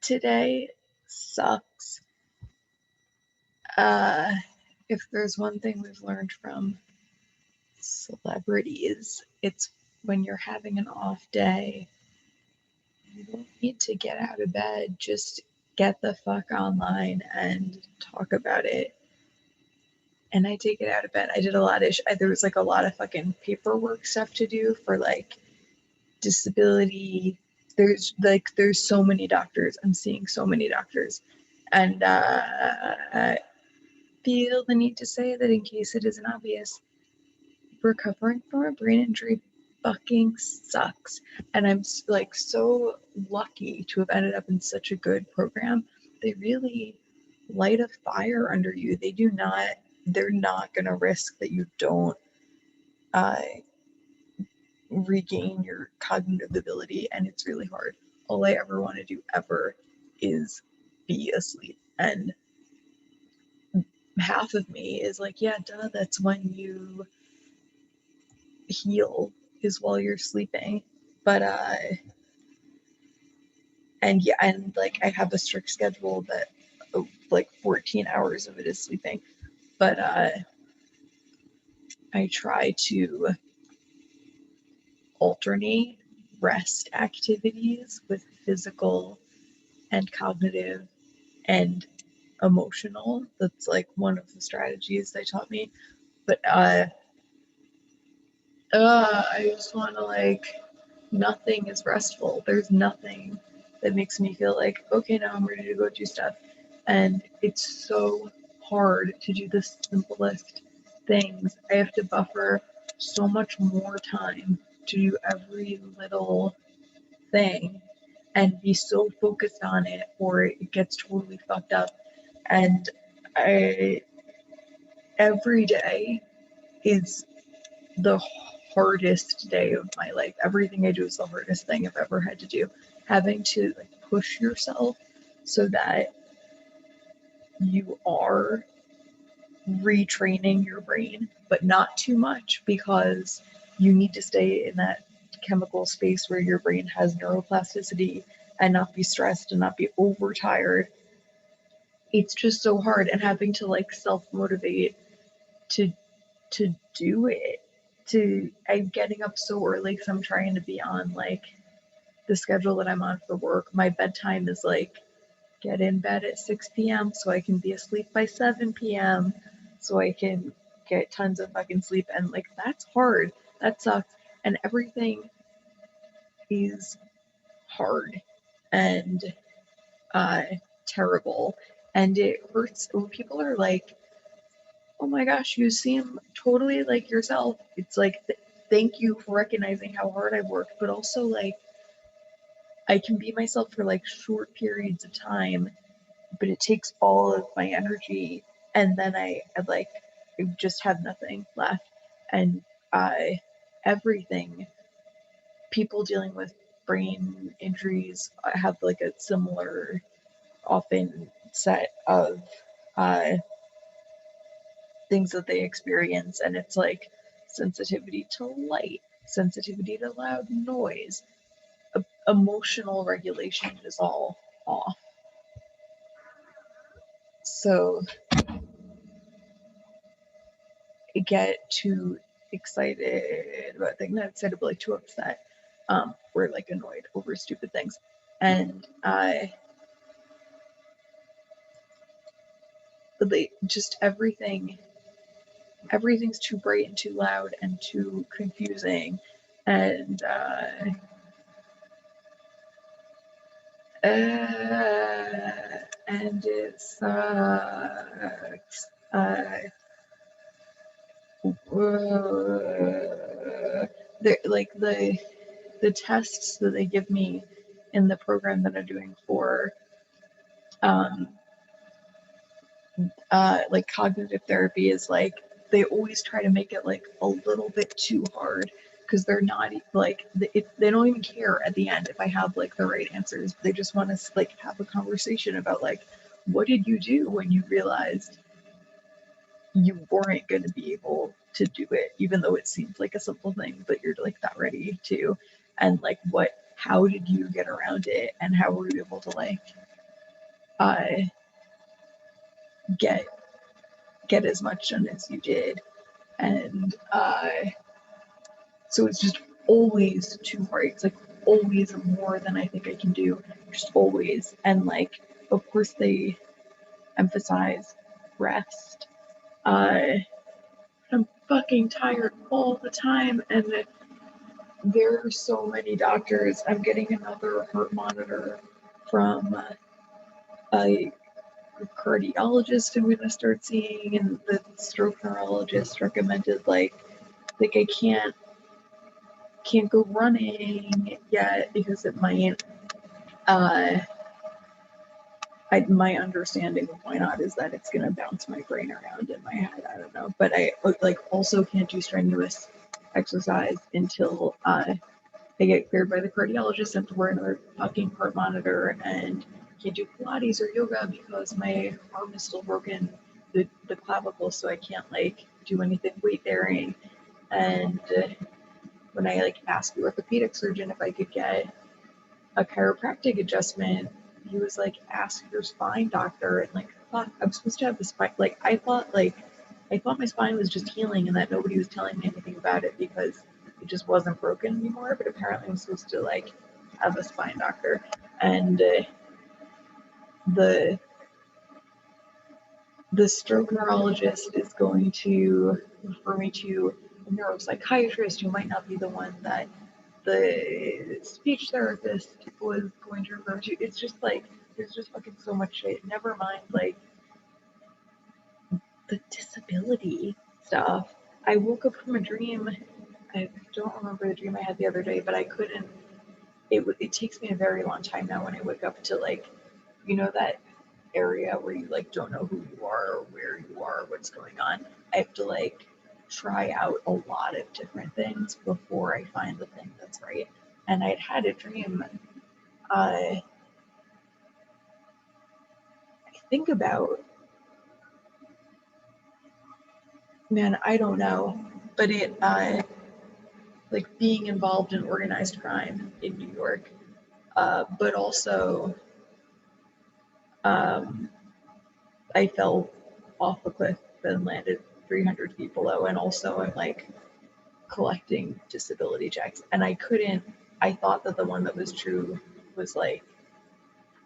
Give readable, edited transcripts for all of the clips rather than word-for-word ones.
Today sucks. Uh, if there's one thing we've learned from celebrities, it's when you're having an off day, you don't need to get out of bed. Just get the fuck online and talk about it. And I take it out of bed. I did a lot of, there was like a lot of fucking paperwork stuff to do for like disability. There's so many doctors. I'm seeing so many doctors. And I feel the need to say that in case it isn't obvious, recovering from a brain injury fucking sucks. And I'm like so lucky to have ended up in such a good program. They really light a fire under you. They're not going to risk that you don't uh, regain your cognitive ability. And it's really hard. All I ever want to do ever is be asleep. And half of me is like, yeah, duh, that's when you heal, is while you're sleeping. But and yeah, and like I have a strict schedule that like 14 hours of it is sleeping. But I try to alternate rest activities with physical and cognitive and emotional. That's like one of the strategies they taught me. But I just want to like, nothing is restful. There's nothing that makes me feel like, okay, now I'm ready to go do stuff. And it's so hard to do the simplest things. I have to buffer so much more time to do every little thing and be so focused on it, or it gets totally fucked up. And I, every day is the hardest day of my life. Everything I do is the hardest thing I've ever had to do. Having to like push yourself so that you are retraining your brain, but not too much, because you need to stay in that chemical space where your brain has neuroplasticity and not be stressed and not be overtired. It's just so hard, and having to like self motivate to do it. I'm getting up so early because I'm trying to be on like the schedule that I'm on for work. My bedtime is like get in bed at 6 p.m. so I can be asleep by 7 p.m. so I can get tons of fucking sleep. And like, that's hard. That sucks. And everything is hard and uh, terrible. And it hurts when people are like, oh my gosh, you seem totally like yourself. It's like, thank you for recognizing how hard I've worked, but also like, I can be myself for like short periods of time, but it takes all of my energy, and then I like, I just have nothing left. And I, everything, people dealing with brain injuries have like a similar, often set of uh, things that they experience, and it's like sensitivity to light, sensitivity to loud noise, emotional regulation is all off. So I get too excited about things, not excited, but like too upset, or like annoyed over stupid things. And just everything's too bright and too loud and too confusing. And and it sucks. Like the tests that they give me in the program that I'm doing for um, like cognitive therapy is like, they always try to make it like a little bit too hard, because they're not like, they don't even care at the end if I have like the right answers. They just want to like have a conversation about like, what did you do when you realized you weren't going to be able to do it, even though it seems like a simple thing, but you're like not ready to. And like, how did you get around it, and how were you able to like I get as much done as you did, and so it's just always too hard. It's like always more than I think I can do, just always. And like, of course, they emphasize rest. I'm fucking tired all the time, and there are so many doctors. I'm getting another heart monitor from a cardiologist I'm gonna start seeing, and the stroke neurologist recommended like I can't go running yet because it might my understanding of why not is that it's gonna bounce my brain around in my head. I don't know, but I like also can't do strenuous exercise until I get cleared by the cardiologist. I have to wear another fucking heart monitor and can't do Pilates or yoga because my arm is still broken, the clavicle, so I can't like do anything weight bearing. And when I like asked the orthopedic surgeon if I could get a chiropractic adjustment, he was like, ask your spine doctor. And like, fuck, I'm supposed to have the spine. I thought my spine was just healing and that nobody was telling me anything about it because it just wasn't broken anymore. But apparently, I'm supposed to like have a spine doctor. And the the stroke neurologist is going to refer me to a neuropsychiatrist who might not be the one that the speech therapist was going to refer to. It's just like there's just fucking so much shit. Never mind like the disability stuff. I woke up from a dream. I don't remember the dream I had the other day, but I couldn't. It takes me a very long time now when I wake up to like, that area where you like don't know who you are or where you are or what's going on. I have to like try out a lot of different things before I find the thing that's right. And I'd had a dream. I think about, man, I don't know, but it like being involved in organized crime in New York, but also um, I fell off a cliff and landed 300 feet below, and also I'm like collecting disability checks, and I thought that the one that was true was like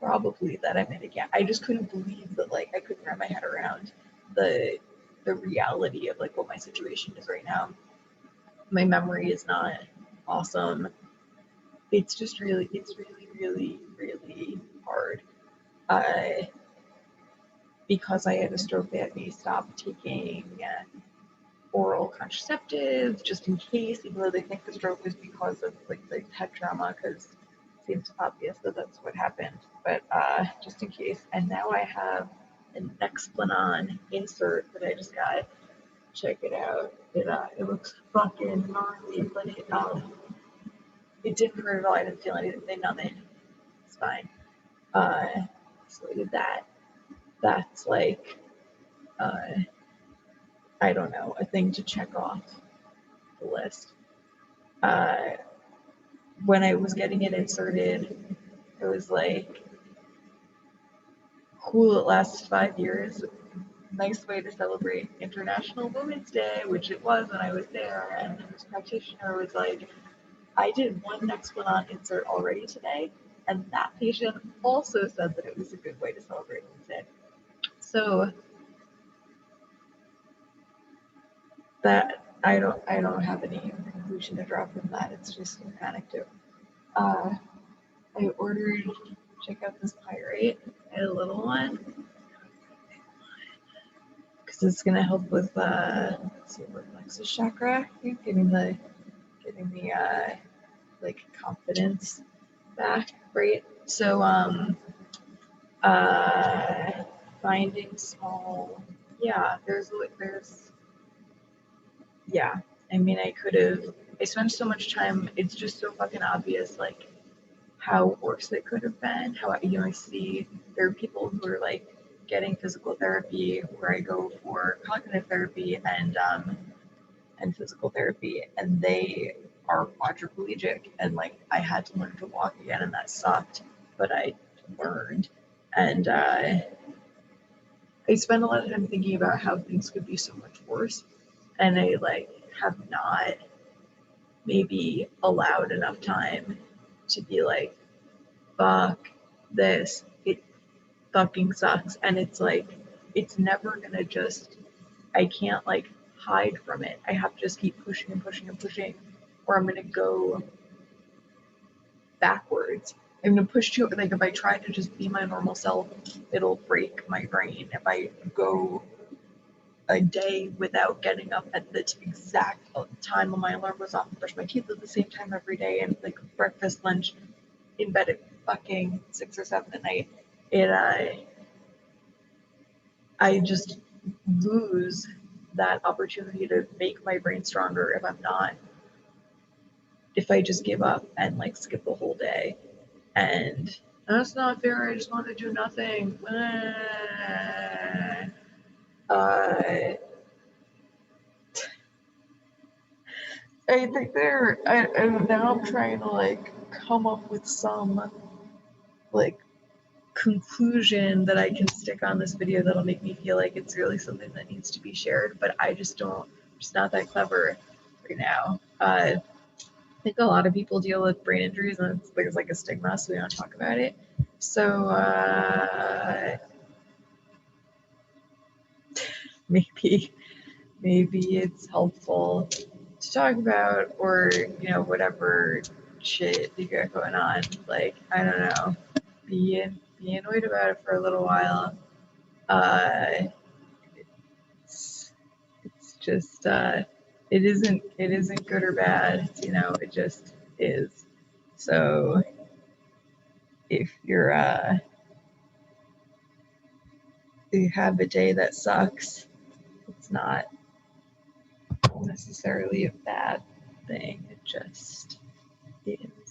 probably that I'm in a gang. I just couldn't believe that like I couldn't wrap my head around the the reality of like what my situation is right now. My memory is not awesome. It's really hard. Uh, because I had a stroke, they had me stop taking oral contraceptives just in case, even though they think the stroke was because of like the head trauma, because it seems obvious that that's what happened. But just in case. And now I have an Explanon insert that I just got. Check it out. It looks fucking gnarly, but it didn't hurt at all. I didn't feel anything. They numb it. It's fine. Uh, so I did that. That's like uh, I don't know, a thing to check off the list. Uh, when I was getting it inserted, it was like, cool, it lasts 5 years. Nice way to celebrate International Women's Day, which it was when I was there. And this practitioner was like, I did one Explanon insert already today, and that patient also said that it was a good way to celebrate Women's Day. So that I don't have any conclusion to draw from that. It's just an anecdote. Uh, I ordered, check out this pyrite, a little one, because it's gonna help with let's see, plexus chakra, I think, getting the like confidence back, right? So uh finding small, yeah, there's yeah. I mean, I spent so much time. It's just so fucking obvious, like how worse it could have been. How I see there are people who are like getting physical therapy where I go for cognitive therapy and physical therapy, and they are quadriplegic, and like I had to learn to walk again, and that sucked, but I learned, And I spend a lot of time thinking about how things could be so much worse. And I like have not maybe allowed enough time to be like, fuck this. It fucking sucks. And it's like, it's never gonna just, I can't like hide from it. I have to just keep pushing and pushing and pushing, or I'm gonna go backwards. I'm gonna push too, like if I try to just be my normal self, it'll break my brain. If I go a day without getting up at the exact time when my alarm goes off and brush my teeth at the same time every day, and like breakfast, lunch, in bed at fucking 6 or 7 at night, it I just lose that opportunity to make my brain stronger if I just give up and like skip the whole day. And that's not fair. I just want to do nothing. Uh, I think now I'm trying to like come up with some like conclusion that I can stick on this video that'll make me feel like it's really something that needs to be shared, but I just don't, I'm just not that clever right now. I think a lot of people deal with brain injuries and it's like a stigma, so we don't talk about it. So maybe it's helpful to talk about, or whatever shit you got going on. Like, I don't know, be annoyed about it for a little while. It's just it isn't good or bad, it just is. So if you have a day that sucks, it's not necessarily a bad thing, it just is.